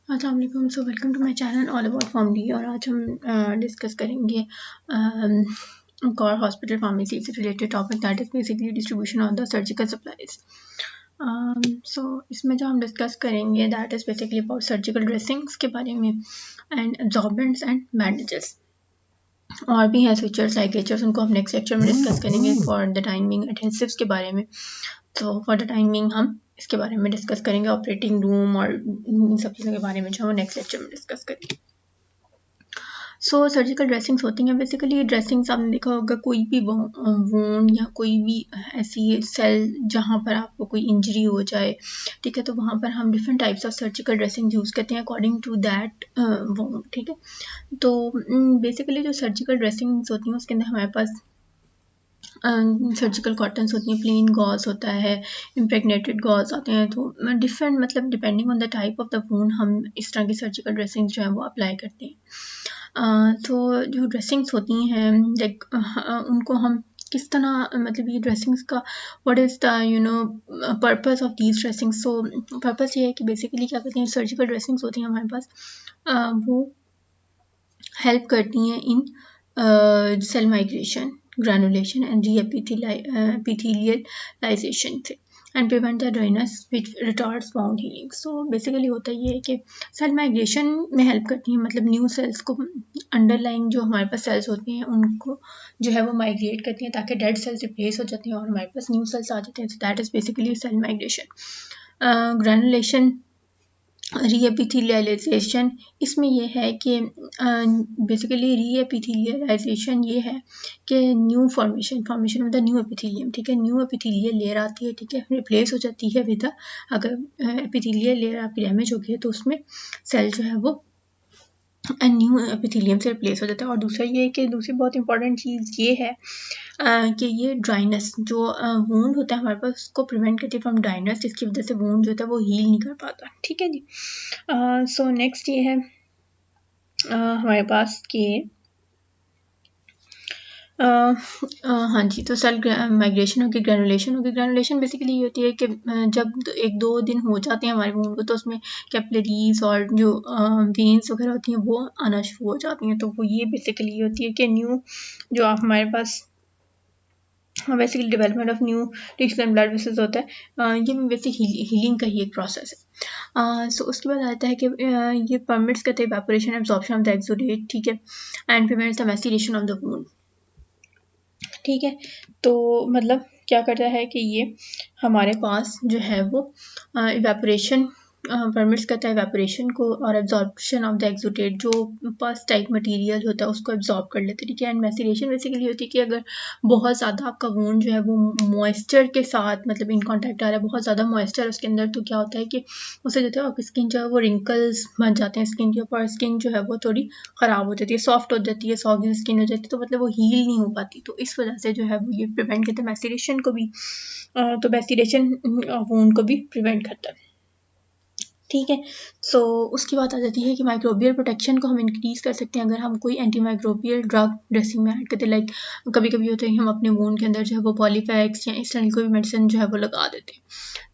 अस्सलाम वालेकुम। So welcome to my channel all about PharmD. और आज हम डिस्कस करेंगे गौर हॉस्पिटल फार्मेसी से related topic, that is basically distribution of the surgical supplies. So इसमें जो हम डिस्कस करेंगे that is basically about surgical dressings के बारे में एंड एब्जॉर्बेंट्स एंड बैंडेजेस। और भी हैं स्विचर्स, लाइगेचर्स, उनको हम नेक्स्ट लेक्चर में डिस्कस करेंगे। फॉर द टाइमिंग एडहेसिव्स के बारे में, तो फॉर द टाइमिंग हम इसके बारे में डिस्कस करेंगे। ऑपरेटिंग रूम और इन सब चीज़ों के बारे में जो हम नेक्स्ट लेक्चर में डिस्कस करेंगे। सो सर्जिकल ड्रेसिंग्स होती हैं बेसिकली ड्रेसिंग्स, आपने देखा होगा कोई भी वोन या कोई भी ऐसी सेल जहाँ पर आपको कोई इंजरी हो जाए, ठीक है, तो वहाँ पर हम different types of surgical dressing use करते हैं अकॉर्डिंग टू दैट वोन, ठीक है। तो बेसिकली जो सर्जिकल ड्रेसिंग्स होती हैं उसके अंदर हमारे पास सर्जिकल कॉटन्स होती हैं, प्लेन गॉज होता है, इम्प्रेगनेटेड गॉज आते हैं। तो डिफरेंट मतलब depending on the type of the wound हम इस तरह की सर्जिकल ड्रेसिंग्स जो है वो अप्लाई करते हैं। तो जो ड्रेसिंग्स होती हैं लाइक उनको हम किस तरह, मतलब ये ड्रेसिंग्स का what is the purpose of these dressings. So purpose ये है कि बेसिकली क्या कहते हैं, सर्जिकल ड्रेसिंग्स होती हैं हमारे पास, वो हेल्प करती हैं in cell migration, granulation and reepithelialization and prevent the dryness which retards wound healing. So basically होता ये है कि सेल माइग्रेशन में हेल्प करती है, मतलब न्यू सेल्स को, अंडरलाइंग जो हमारे पास सेल्स होती हैं उनको जो है वो माइग्रेट करती हैं ताकि डेड सेल्स रिप्लेस हो जाती हैं और हमारे पास न्यू सेल्स आ जाते हैं। So that is basically cell migration. Granulation, reepithelialization, इसमें ये है कि बेसिकली रीएपिथेलियलाइजेशन ये है कि new formation of the new epithelium, ठीक है। न्यू एपिथेलियल लेयर आती है, ठीक है, रिप्लेस हो जाती है विद, अगर एपिथेलियल लेयर आपकी डैमेज हो गई है तो उसमें सेल जो है वो न्यू एपिथेलियम से रिप्लेस हो जाता है। और दूसरा ये है कि दूसरी बहुत इंपॉर्टेंट चीज़ ये है कि ये ड्राइनेस जो वूंड होता है हमारे पास उसको प्रिवेंट करती है फ्रॉम ड्राइनेस, जिसकी वजह से वूंड जो होता है वो हील नहीं कर पाता, ठीक है जी। सो नेक्स्ट ये है हमारे पास कि हाँ जी, तो सेल माइग्रेशन होगी, ग्रेनुलेशन होगी। ग्रेनुलेशन बेसिकली ये होती है कि जब एक दो दिन हो जाते हैं हमारे वूंड को तो उसमें कैपिलरीज और जो वेन्स वगैरह होती हैं वो आना शुरू हो जाती हैं। तो वो ये बेसिकली ये होती है कि न्यू जो आप हमारे पास basically development of new tissues and blood vessels होता है, ये बेसिक हीलिंग का ही एक प्रोसेस है। सो उसके बाद आता है कि ये परमिट्स करते हैं evaporation absorption of the exudate, ठीक है, and prevents the maceration of the wound, ठीक है। तो मतलब क्या करता है कि ये हमारे पास जो है वो इवेपोरेशन परमिट्स करता है इवेपोरेशन को और एब्जॉर्प्शन ऑफ द एक्सुडेट, जो पास टाइप मटेरियल होता है उसको एब्जॉर्ब कर लेते हैं, ठीक है। एंड मैसिलेशन बेसिकली होती है कि अगर बहुत ज़्यादा आपका वूंड जो है वो मॉइस्चर के साथ मतलब इन कॉन्टैक्ट आ रहा है, बहुत ज़्यादा मॉइस्चर उसके अंदर, तो क्या होता है कि उससे जो है आपकी स्किन जो है वो रिंकल्स बन जाते हैं स्किन के ऊपर, स्किन जो है वो थोड़ी ख़राब हो जाती है, सॉफ्ट हो जाती है, सॉगी स्किन हो जाती है, तो मतलब वो हील नहीं हो पाती। तो इस वजह से जो है वो ये प्रिवेंट करता है मैसिलेशन को भी, तो मैसिलेशन वूंड को भी प्रिवेंट करता है, ठीक है। सो उसकी बात आ जाती है कि माइक्रोबियल प्रोटेक्शन को हम इंक्रीज़ कर सकते हैं अगर हम कोई एंटी माइक्रोबियल ड्रग ड्रेसिंग में ऐड करते हैं। लाइक कभी कभी होता है कि हम अपने वूंड के अंदर जो है वो पॉलीफैक्स या इस तरह की कोई मेडिसिन जो है वो लगा देते हैं,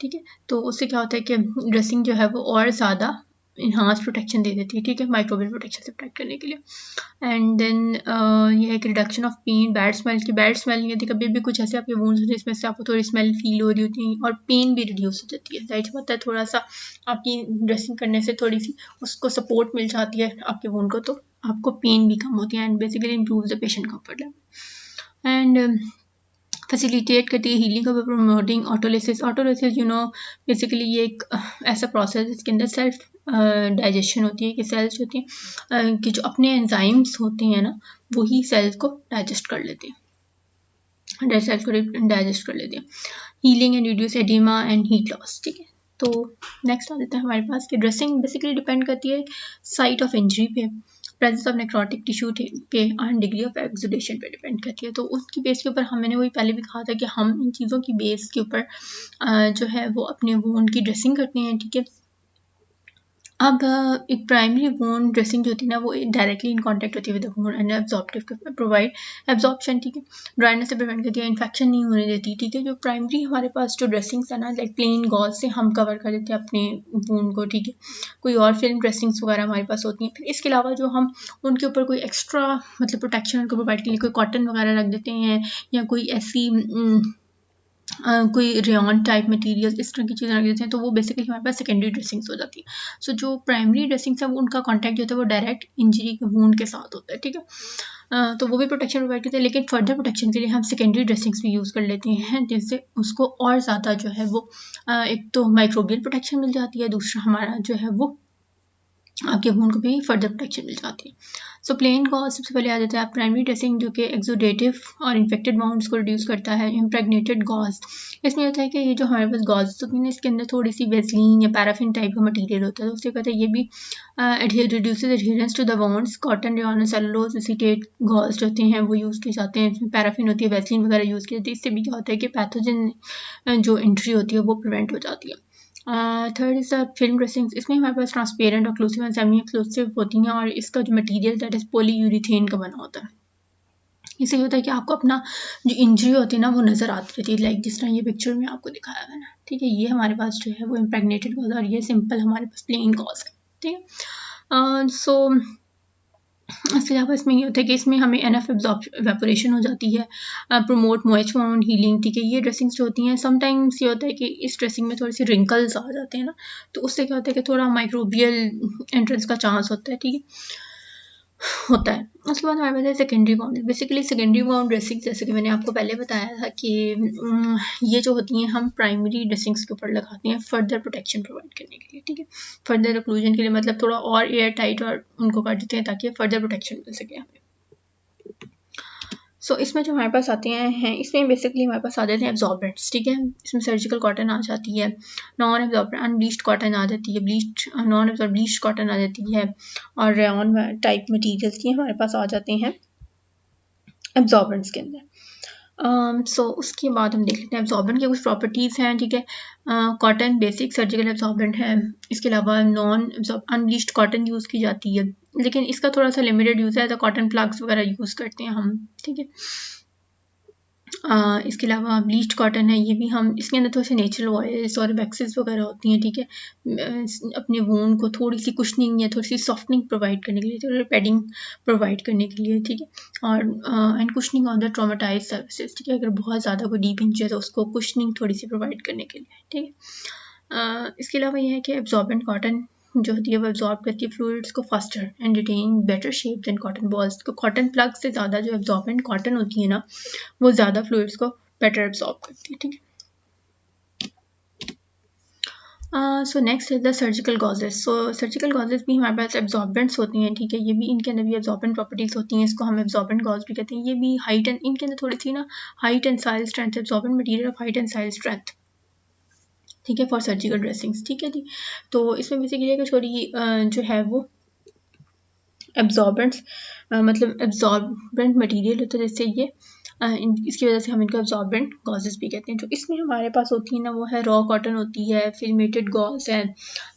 ठीक है। तो उससे क्या होता है कि ड्रेसिंग जो है वो और ज़्यादा इन्हांस प्रोटेक्शन दे देती है, ठीक है, माइक्रोबियल प्रोटेक्शन से प्रोटेक्ट करने के लिए। एंड देन ये है कि reduction of pain, bad smell की बैड स्मेल नहीं होती, कभी भी कुछ ऐसे आपके वूंड्स होते हैं जिसमें से आपको थोड़ी स्मेल फील हो रही होती है, और पेन भी रिड्यूस हो जाती है। जाहिर सी बात है थोड़ा सा आपकी ड्रेसिंग करने से थोड़ी सी उसको सपोर्ट मिल जाती है आपके वूंड को, तो आपको पेन भी कम होती है and basically improve the patient comfort level. And facilitate करती है हीलिंग को प्रमोटिंग ऑटोलिसिस। ऑटोलिसिस बेसिकली ये एक ऐसा प्रोसेस है जिसके अंदर सेल्फ डाइजेशन होती है कि सेल्स होती हैं कि जो अपने एंजाइम्स होते हैं ना वही सेल्स को डाइजेस्ट कर लेते हैं, डेड सेल्स को डाइजेस्ट कर लेते हैं। Healing and reduce oedema and heat loss, ठीक है। तो नेक्स्ट आ जाता है हमारे पास कि ड्रेसिंग बेसिकली डिपेंड करती है साइट ऑफ इंजरी पे, प्रेजेंस ऑफ नेक्रोटिक टिश्यू पे एंड डिग्री ऑफ एक्सुडेशन पे डिपेंड करती है। तो उसकी बेस के ऊपर मैंने वही पहले भी कहा था कि हम इन चीज़ों की बेस के ऊपर जो है वो अपने वूंड की ड्रेसिंग करते हैं, ठीक है। अब एक प्राइमरी वोन ड्रेसिंग जो होती है ना वो डायरेक्टली इन कांटेक्ट होती है विद द वोन एंड एब्जॉर्प्टिव प्रोवाइड एब्जॉर्प्शन, ठीक है, ड्राइनेस से प्रिवेंट करती है, इन्फेक्शन नहीं होने देती, ठीक है। जो प्राइमरी हमारे पास जो ड्रेसिंग्स है ना लाइक प्लेन गॉज से हम कवर कर देते हैं अपने वोन को, ठीक है। कोई और फिल्म ड्रेसिंग्स वगैरह हमारे पास होती हैं। फिर इसके अलावा जो हम उनके ऊपर कोई एक्स्ट्रा मतलब प्रोटेक्शन उनको प्रोवाइड के लिए कोई कॉटन वगैरह रख देते हैं या कोई ऐसी कोई रेयन टाइप मटेरियल इस तरह की चीज़ें रख देते हैं, तो वो बेसिकली हमारे पास सेकेंडरी ड्रेसिंग्स हो जाती है। सो जो प्राइमरी ड्रेसिंग्स है वो उनका कॉन्टैक्ट जो होता है वो डायरेक्ट इंजरी के वूंड के साथ होता है, ठीक है। तो वो भी प्रोटेक्शन प्रोवाइड करते हैं, लेकिन फर्दर प्रोटेक्शन के लिए हम सेकेंडरी ड्रेसिंग्स भी यूज़ कर लेते हैं, जिससे उसको और ज़्यादा जो है वो एक तो माइक्रोबियल प्रोटेक्शन मिल जाती है, दूसरा हमारा जो है वो आपके वूंड को भी फर्दर प्रोटेक्शन मिल जाती है। सो प्लेन गॉज सबसे पहले आ जाता है आप प्राइमरी ड्रेसिंग जो कि एक्सोडेटिव और इन्फेक्टेड वाउंड्स को रिड्यूस करता है। इम्प्रेगनेटेड गॉज, इसमें होता है कि ये जो हमारे पास गॉज होती है इसके अंदर थोड़ी सी वेस्लीन या पैराफिन टाइप का मटेरियल होता है, तो उससे कहते हैं ये भी reduces adherence to the wounds. Cotton, rayon, cellulose, acetate gauze जो होते हैं वो यूज़ किए जाते हैं, इसमें पैराफिन होती है, वेस्लीन वगैरह यूज़ की जाती है। इससे भी क्या होता है कि पैथोजन जो इंट्री होती है वो प्रिवेंट हो जाती है। Third is the film dressings, इसमें हमारे पास transparent, occlusive and semi exclusive होती हैं और इसका जो मटेरियल दैट इज़ पॉलीयूरिथेन का बना होता है। इससे ये होता है कि आपको अपना जो इंजरी होती है ना वो नज़र आती रहती है, लाइक जिस तरह ये पिक्चर में आपको दिखाया है ना, ठीक है। ये हमारे पास जो है वो इम्प्रेगनेटेड कॉज और ये सिंपल हमारे पास प्लेन कॉज है, ठीक है। सो इसके अलावा इसमें ये होता है कि इसमें हमें एनफ एवेपोरेशन हो जाती है, प्रमोट मॉइस्ट वाउंड हीलिंग, ठीक है। ये ड्रेसिंग्स जो होती हैं समटाइम्स ये होता है कि इस ड्रेसिंग में थोड़ी सी रिंकल्स आ जाते हैं ना, तो उससे क्या होता है कि थोड़ा माइक्रोबियल एंट्रेंस का चांस होता है, ठीक है, होता है। उसके बाद हमारे पास है secondary wound. Basically secondary wound dressing जैसे कि मैंने आपको पहले बताया था कि ये जो होती हैं हम प्राइमरी ड्रेसिंग्स के ऊपर लगाते हैं फर्दर प्रोटेक्शन प्रोवाइड करने के लिए, ठीक है, फर्दर ऑक्लूजन के लिए, मतलब थोड़ा और एयर टाइट और उनको कर देते हैं ताकि फर्दर प्रोटेक्शन मिल सके हमें। सो इसमें जो हमारे पास आते हैं इसमें बेसिकली हमारे पास आ जाते हैं एब्जॉर्बेंट्स, ठीक है। इसमें सर्जिकल कॉटन आ जाती है, नॉन एब्जॉर्बेंट अनब्लीच्ड कॉटन आ जाती है, नॉन एब्जॉर्ब ब्लीच्ड कॉटन आ जाती है, और रेयन टाइप मटीरियल्स ये हमारे पास आ जाते हैं एब्जॉर्बेंट्स के अंदर। सो उसके बाद हम देख लेते हैं एब्जॉर्बेंट की कुछ प्रॉपर्टीज़ हैं, ठीक है। कॉटन बेसिक सर्जिकल एब्जॉर्बेंट है, इसके अलावा नॉन अनब्लीच्ड कॉटन यूज़ की जाती है, लेकिन इसका थोड़ा सा लिमिटेड यूज़ है, तो कॉटन प्लग्स वगैरह यूज़ करते हैं हम, ठीक है। इसके अलावा ब्लीच्ड कॉटन है, ये भी हम इसके अंदर थोड़े से नेचुरल ऑयल्स और वैक्सेस वगैरह होती हैं, ठीक है, अपने वोन को थोड़ी सी कुशनिंग या थोड़ी सी सॉफ्टनिंग प्रोवाइड करने के लिए, थोड़ी पैडिंग प्रोवाइड करने के लिए, ठीक है। और and cushioning on the traumatise services, ठीक है, अगर बहुत ज़्यादा कोई डीप इंजरी है तो उसको कुशनिंग थोड़ी सी प्रोवाइड करने के लिए, ठीक है। इसके अलावा यह है कि एब्जॉर्बेंट कॉटन जो होती है वो एब्जॉर्ब करती है फ्लूइड्स को faster and retain better shape than cotton balls. तो कॉटन प्लग से ज़्यादा जो एब्जॉर्बेंट कॉटन होती है ना वो ज़्यादा फ्लूइड्स को बेटर एब्जॉर्ब करती है, ठीक है। So next is the surgical gauzes. So surgical gauzes भी हमारे पास एब्जॉर्बेंट्स होती हैं, ठीक है, ये भी इनके अंदर भी एब्जॉर्बेंट प्रॉपर्टीज होती हैं, इसको हम एब्जॉर्बेंट गॉज भी कहते हैं। ये भी हाइट एंड इनके अंदर थोड़ी सी ना high tensile strength, absorbent material of high tensile strength, ठीक है, फॉर सर्जिकल ड्रेसिंग्स, ठीक है जी। तो इसमें बेसिकली कि थोड़ी जो है वो एब्जॉर्बेंट्स मतलब एब्जॉर्बेंट मटीरियल होता है, जैसे ये इसकी वजह से हम इनको एब्जॉर्बेंट गॉजेस भी कहते हैं। जो इसमें हमारे पास होती है ना वो है रॉ कॉटन होती है, फिल्मेटेड गॉज है,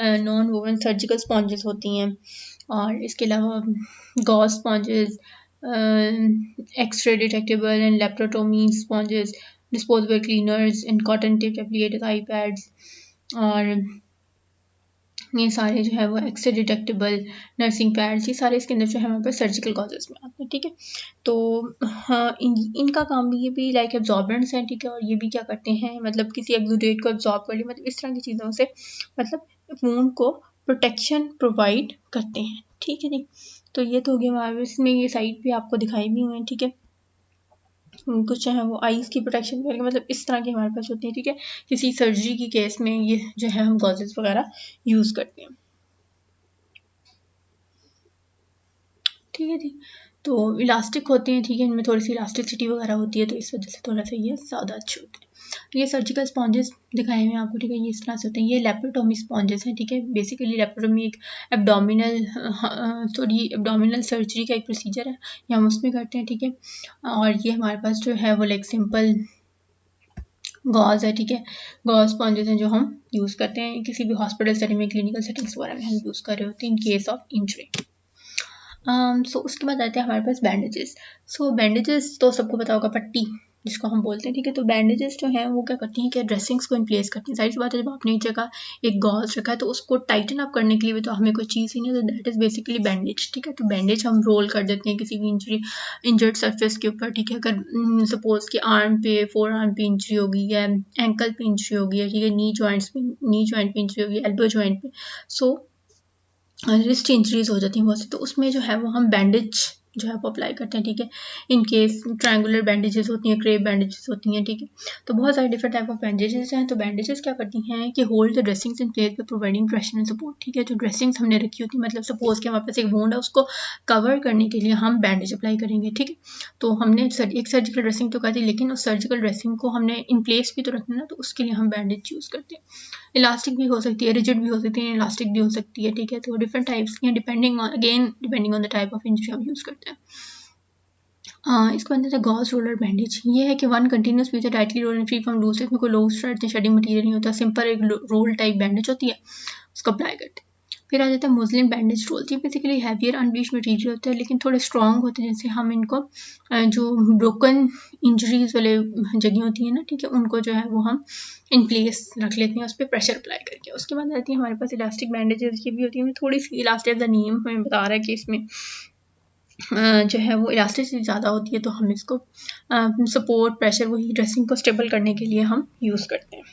नॉन वोवन सर्जिकल स्पॉन्जेस होती हैं, और इसके अलावा gauze sponges, X ray detectable and laparotomy sponges, disposable cleaners and cotton tip applicated eye pads, और ये सारे जो है वो एक्सरे डिटेक्टेबल नर्सिंग पैड्स, ये सारे इसके अंदर जो है हमारे पास सर्जिकल कॉजेज में आते हैं, ठीक है। तो हाँ इनका काम भी ये भी लाइक एब्जॉर्बेंट्स हैं, ठीक है, और ये भी क्या करते हैं मतलब किसी एक्सुडेट को एब्जॉर्ब कर ले, मतलब इस तरह की चीज़ों से मतलब वूंड को प्रोटेक्शन प्रोवाइड करते हैं, ठीक है जी। तो ये तो हो गया हमारे इसमें ये साइड पे आपको दिखाई भी हुए हैं, ठीक है। कुछ है वो आईज की प्रोटेक्शन करके मतलब इस तरह की हमारे पास होती है, ठीक है। किसी सर्जरी की केस में ये जो है हम गॉजेस वगैरह यूज़ करते हैं, ठीक है जी। तो इलास्टिक होते हैं, ठीक है, इनमें थोड़ी सी इलास्टिसिटी वगैरह होती है, तो इस वजह से थोड़ा सा ये ज़्यादा अच्छे होते हैं। ये सर्जिकल स्पॉन्जेस दिखाए हुए हैं आपको, ठीक है, ये इस तरह से होते हैं। ये लेप्रोटोमी स्पॉन्जेस हैं, ठीक है। बेसिकली लेप्रोटोमी एक एब्डोमिनल थोड़ी एब्डोमिनल सर्जरी का एक प्रोसीजर है, ये हम उसमें करते हैं, ठीक है। और ये हमारे पास जो है वो लाइक सिंपल गॉज है, ठीक है। गॉज स्पॉन्जेस हैं जो हम यूज़ करते हैं किसी भी हॉस्पिटल सेटिंग में, क्लिनिकल सेटिंग्स वगैरह में हम यूज़ कर रहे होते हैं इन केस ऑफ इंजरी। सो उसके बाद आते हैं हमारे पास बैंडेजेस। सो बैंडेजेस तो सबको पता होगा, पट्टी जिसको हम बोलते हैं, ठीक है। तो बैंडेजेस जो हैं वो क्या करती हैं कि ड्रेसिंग्स को इन प्लेस करती हैं। सारी सी बात है, जब आपने एक जगह एक गॉज रखा है तो उसको टाइटन अप करने के लिए भी तो हमें कोई चीज़ ही नहीं है, तो दैट इज़ बेसिकली बैंडेज, ठीक है। तो बैंडेज हम रोल कर देते हैं किसी भी इंजर्ड सरफेस के ऊपर, ठीक है। अगर सपोज कि आर्म पे, फोर आर्म पे इंजरी हो गई है, एंकल पे इंजरी हो गई है, ठीक है, नी जॉइंट पे इंजरी हो गई है, एल्बो जॉइंट पे, सो रिस्ट इंजरीज हो जाती हैं बहुत सी, तो उसमें जो है वो हम बैंडेज जो है वो अप्लाई करते हैं, ठीक है। इन केस ट्रायंगुलर बैंडेजेस होती हैं, क्रेप बैंडेजेस होती हैं, ठीक है। तो बहुत सारे डिफरेंट टाइप ऑफ बैंडेजेस हैं। तो बैंडेजेस क्या करती हैं कि hold the dressings in place by providing pressure and support, ठीक है। जो ड्रेसिंग्स हमने रखी होती है, मतलब सपोज कि हमारे पास एक वुंड है, उसको कवर करने के लिए हम बैंडेज अप्लाई करेंगे, ठीक है। तो हमने एक सर्जिकल ड्रेसिंग तो कर दी, लेकिन उस सर्जिकल ड्रेसिंग को हमने इन प्लेस भी तो रखना है ना, तो उसके लिए हम बैंडेज यूज़ करते हैं। इलास्टिक भी हो सकती है, रिजिड भी हो सकती है, इलास्टिक भी हो सकती है, ठीक है। तो डिफरेंट टाइप्स की, depending on the type of injury हम यूज़ करते हैं। इसको अंदर है गॉज रोलर बैंडेज। ये है कि one continuous piece tightly roll and free from loose, इसमें कोई लूज थ्रेड या शेडिंग मटेरियल नहीं होता, सिंपल एक रोल टाइप बैंडेज होती है, उसको अप्लाई करते हैं। फिर आ जाता है मुस्लिम बैंडेज रोल। ये बेसिकली हैवियर अनब्लीच्ड मटेरियल होता है, लेकिन थोड़े स्ट्रॉन्ग होते हैं, जैसे हम इनको जो ब्रोकन इंजरीज वाले जगह होती है ना, ठीक है, उनको जो है वो हम इन प्लेस रख लेते हैं, उस पर प्रेशर अप्लाई करके। उसके बाद आती है हमारे पास इलास्टिक बैंडेजेस। ये भी होती है, थोड़ी सी इलास्टिक द नेम हमें बता रहा है कि इसमें जो है वो इलास्टिसिटी ज़्यादा होती है, तो हम इसको सपोर्ट प्रेशर वही ड्रेसिंग को स्टेबल करने के लिए हम यूज़ करते हैं,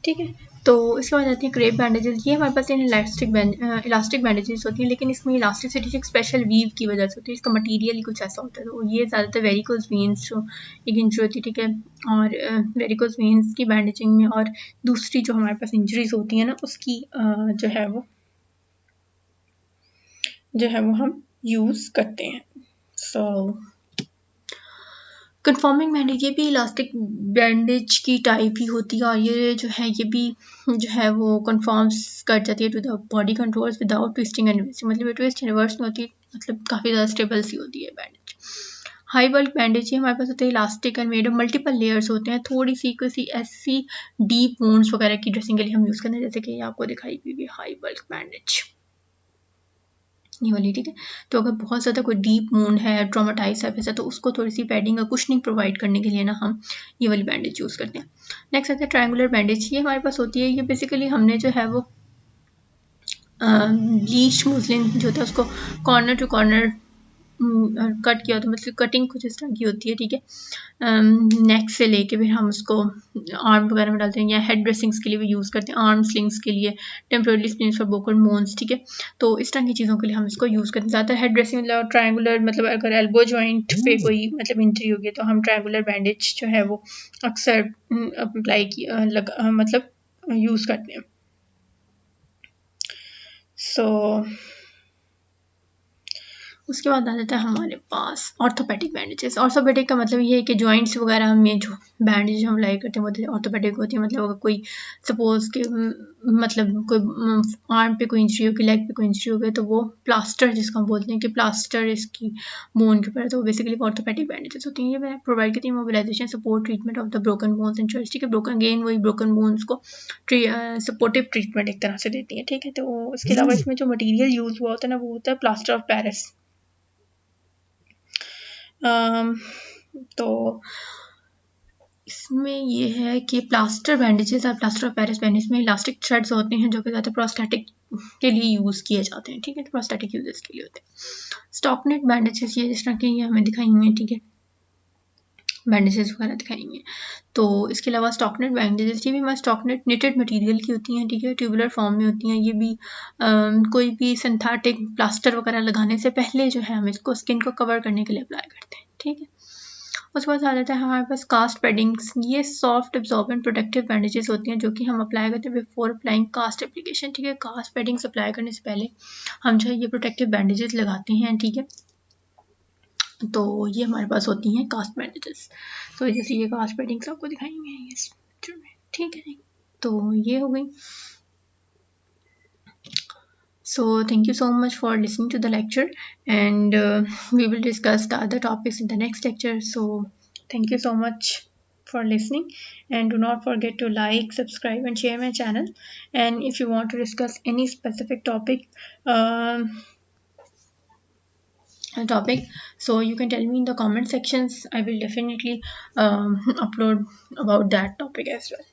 ठीक है। तो इसके बाद आती है क्रेप बैंडेजेस। ये हमारे पास इलास्टिक बैंडेजेस होती है, लेकिन इसमें इलास्टिसिटी एक स्पेशल वीव की वजह से होती है, इसका मटेरियल ही कुछ ऐसा होता है। तो ये ज़्यादातर वेरिकोज वेन्स जो एक इंजरी होती है, ठीक है, और वेरिकोज वेन्स की बैंडेजिंग में, और दूसरी जो हमारे पास इंजरीज होती है ना, उसकी जो है वो हम यूज़ करते हैं। सो कन्फर्मिंग बैंडेज, ये भी इलास्टिक बैंडेज की टाइप ही होती है, और ये जो है ये भी जो है वो कन्फर्म्स कर जाती है to the body controls without twisting and reversing, मतलब ये ट्विस्ट रिवर्स में होती है, मतलब काफ़ी ज़्यादा स्टेबल सी होती है बैंडेज। हाई बल्क बैंडेज ये हमारे पास होते हैं elastic and made of multiple layers होते हैं, थोड़ी सी किसी ऐसी डीप वुंड्स वगैरह की ड्रेसिंग के लिए हम यूज़ करते हैं, जैसे कि आपको दिखाई हुई हाई बल्क बैंडेज, ये वाली, ठीक है। तो अगर बहुत ज़्यादा कोई डीप वुंड है, ट्रॉमाटाइज है वैसा, तो उसको थोड़ी सी पैडिंग और कुशनिंग प्रोवाइड करने के लिए ना हम ये वाली बैंडेज यूज़ करते हैं। नेक्स्ट आता है ट्रायंगुलर बैंडेज। ये हमारे पास होती है, ये बेसिकली हमने जो है वो ब्लीच मुस्लिन जो होता है उसको कॉर्नर टू कॉर्नर कट किया होता है, मतलब कटिंग कुछ इस तरह की होती है, ठीक है। नेक से लेके फिर हम उसको आर्म वगैरह में डालते हैं, या हेड ड्रेसिंग्स के लिए भी यूज़ करते हैं, आर्म स्लिंग्स के लिए, temporary slings for broken bones, ठीक है। तो इस तरह की चीज़ों के लिए हम इसको यूज़ करते हैं ज़्यादातर। हेड ड्रेसिंग मतलब ट्रायंगुलर, मतलब अगर एल्बो जॉइंट पे कोई मतलब इंजरी होगी तो हम ट्रायंगुलर बैंडेज जो है वो अक्सर अप्लाई मतलब यूज़ करते हैं। सो उसके बाद आ जाता है हमारे पास ऑर्थोपेडिक बैंडेजेस। ऑर्थोपेडिक का मतलब ये है कि जॉइंट्स वगैरह में जो बैंडेज हम अप्लाई करते हैं वो ऑर्थोपेडिक होती है। मतलब अगर कोई सपोज के मतलब कोई आर्म पे कोई इंजरी हो गई, लेग पे कोई इंजरी हो गई, तो वो प्लास्टर जिसको हम बोलते हैं कि प्लास्टर इसकी बोन के ऊपर है, तो बेसिकली ऑर्थोपेडिक बैंडेजेस होती हैं। ये प्रोवाइड करती है mobilisation support treatment of the broken bones and joints, ठीक है। ब्रोकन गेन वही ब्रोकन बोन्स को सपोर्टिव ट्रीटमेंट एक तरह से देती है, ठीक है। तो इसके अलावा इसमें जो मटीरियल यूज़ हुआ होता है ना, वो होता है प्लास्टर ऑफ पेरिस। तो इसमें ये है कि प्लास्टर बैंडेजेस और प्लास्टर ऑफ पेरिस बैंडेज में इलास्टिक थ्रेड्स होते हैं, जो कि ज़्यादा प्रोस्थेटिक के लिए यूज़ किए जाते हैं, ठीक है। तो प्रोस्थेटिक यूजेस के लिए होते हैं। स्टॉकनेट बैंडेजेस, ये जिस तरह की ये हमें दिखाई हुई है, ठीक है, बैंडेजेस वगैरह दिखाई हुई हैं। तो इसके अलावा स्टॉकनेट बैंडेजेस, ये भी हमारे स्टॉकनेट निटेड मटेरियल की होती हैं, ठीक है, ट्यूबुलर फॉर्म में होती हैं। ये भी कोई भी सिंथेटिक प्लास्टर वगैरह लगाने से पहले जो है हम इसको स्किन को कवर करने के लिए अप्लाई करते हैं, ठीक है। उसके बाद आ जाता है हमारे पास कास्ट पैडिंग्स। ये सॉफ्ट एब्जॉर्बेंट प्रोटेक्टिव बैंडेजेस होती हैं, जो कि हम अप्लाई करते हैं बिफोर अप्लाइंग कास्ट एप्लीकेशन, ठीक है। कास्ट पैडिंग्स अप्लाई करने से पहले हम जो है ये प्रोटेक्टिव बैंडेजेस लगाते हैं, ठीक है। तो ये हमारे पास होती हैं कास्ट बैंडेजेस। तो जैसे ये कास्ट पैडिंग्स आपको दिखाई हुई हैं इस पिक्चर में, ठीक है। तो ये हो गई। So thank you so much for listening to the lecture, and we will discuss the other topics in the next lecture. So thank you so much. for listening, and do not forget to like, subscribe, and share my channel. And if you want to discuss any specific um, topic, so you can tell me in the comment sections. I will definitely upload about that topic as well.